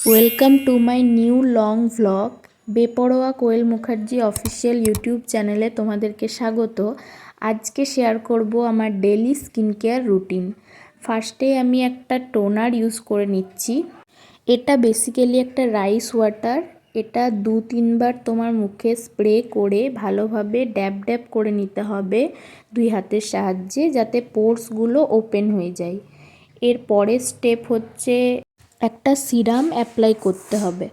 Welcome to my new long vlog. বেপরোয়া কোয়েল Mukherjee official YouTube চ্যানেলে তোমাদেরকে স্বাগত। আজকে শেয়ার করব আমার ডেলি স্কিন কেয়ার রুটিন। ফার্স্টে আমি একটা টোনার ইউজ করে নিচ্ছি। এটা বেসিক্যালি একটা রাইস ওয়াটার। এটা 2-3 বার তোমার মুখে স্প্রে করে ভালোভাবে ড্যাব ড্যাব করে নিতে হবে 2 হাতের সাহায্যে, যাতে পোরসগুলো ওপেন হয়ে যায়। এর পরের স্টেপ হচ্ছে একটা সিরাম অ্যাপ্লাই করতে হবে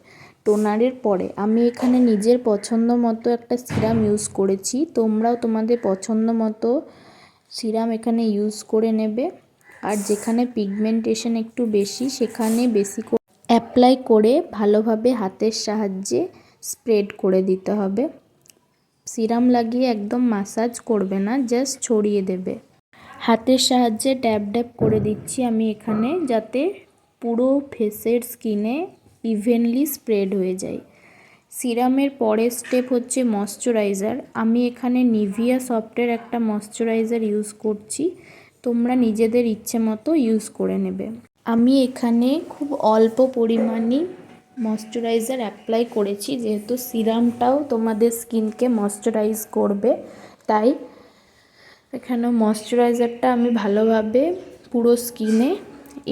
টোনারের পরে। আমি এখানে নিজের পছন্দ মতো একটা সিরাম ইউজ করেছি, তোমরাও তোমাদের পছন্দ মতো সিরাম এখানে ইউজ করে নেবে। আর যেখানে পিগমেন্টেশন একটু বেশি সেখানে বেশি করে অ্যাপ্লাই করে ভালোভাবে হাতের সাহায্যে স্প্রেড করে দিতে হবে। সিরাম লাগিয়ে একদম মাসাজ করবে না, জাস্ট ছড়িয়ে দেবে। হাতের সাহায্যে ড্যাব ড্যাব করে দিচ্ছি আমি এখানে, যাতে পুরো ফেসের স্কিনে ইভেনলি স্প্রেড হয়ে যায়। সিরামের পরের স্টেপ হচ্ছে ময়শ্চারাইজার। আমি এখানে নিভিয়া সফটের একটা ময়শ্চারাইজার ইউজ করছি, তোমরা নিজেদের ইচ্ছে মতো ইউজ করে নেবে। আমি এখানে খুব অল্প পরিমাণই ময়শ্চারাইজার অ্যাপ্লাই করেছি, যেহেতু সিরামটাও তোমাদের স্কিনকে ময়শ্চারাইজ করবে, তাই এখানে ময়শ্চারাইজারটা আমি ভালোভাবে পুরো স্কিনে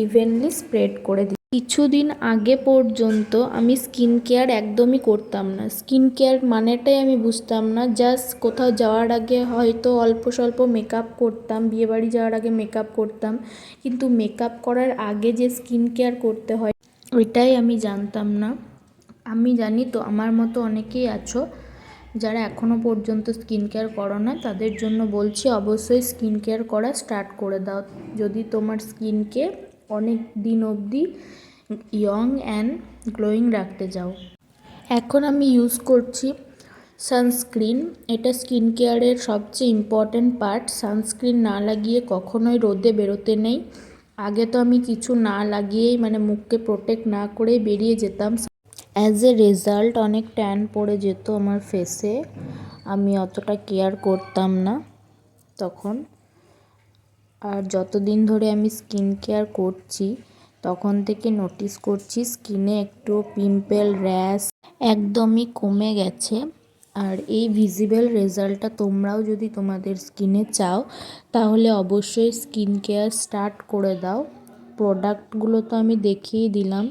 ইভেনলি স্প্রেড করে দিই। কিছুদিন আগে পর্যন্ত আমি স্কিন কেয়ার একদমই করতাম না। স্কিন কেয়ার মানেটাই আমি বুঝতাম না। জাস্ট কোথাও যাওয়ার আগে হয়তো অল্প স্বল্প মেকআপ করতাম, বিয়েবাড়ি যাওয়ার আগে মেকআপ করতাম, কিন্তু মেকআপ করার আগে যে স্কিন কেয়ার করতে হয় ওইটাই আমি জানতাম না। আমি জানি তো আমার মতো অনেকেই আছো যারা এখনও পর্যন্ত স্কিন কেয়ার করো না, তাদের জন্য বলছি অবশ্যই স্কিন কেয়ার করা স্টার্ট করে দাও, যদি তোমার স্কিনকে অনেক দিন অবধি ইয়ং অ্যান্ড গ্লোয়িং রাখতে চাও। এখন আমি ইউজ করছি সানস্ক্রিন। এটা স্কিন কেয়ারের সবচেয়ে ইম্পর্ট্যান্ট পার্ট। সানস্ক্রিন না লাগিয়ে কখনোই রোদে বেরোতে নেই। আগে তো আমি কিছু না লাগিয়েই মুখকে প্রোটেক্ট না করে বেরিয়ে যেতাম। অ্যাজ এ রেজাল্ট অনেক ট্যান পড়ে যেত আমার ফেসে। আমি অতটা কেয়ার করতাম না তখন। আর যতদিন ধরে আমি স্কিন কেয়ার করছি তখন থেকে নোটিস করছি স্কিনে একটু পিম্পল, র্যাশ একদমই কমে গেছে। আর এই ভিজিবল রেজাল্টটা তোমরাও যদি তোমাদের স্কিনে চাও তাহলে অবশ্যই স্কিন কেয়ার স্টার্ট করে দাও। প্রোডাক্টগুলো তো আমি দেখিয়ে দিলাম,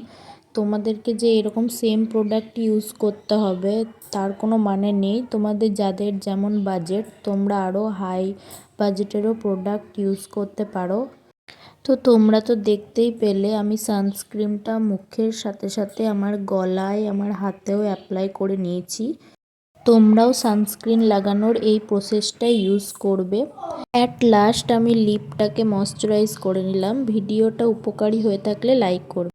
তোমাদেরকে যে এরকম সেম প্রোডাক্ট ইউজ করতে হবে তার কোনো মানে নেই। তোমাদের যাদের যেমন বাজেট, তোমরা আরও হাই বাজেটেরও প্রোডাক্ট ইউজ করতে পারো। তো তোমরা তো দেখতেই পেলে আমি সানস্ক্রিনটা মুখের সাথে সাথে আমার গলায়, আমার হাতেও অ্যাপ্লাই করে নিয়েছি। তোমরাও সানস্ক্রিন লাগানোর এই প্রসেসটা ইউজ করবে। অ্যাট লাস্ট আমি লিপটাকে ময়শ্চারাইজ করে নিলাম। ভিডিওটা উপকারী হয়ে থাকলে লাইক করবে।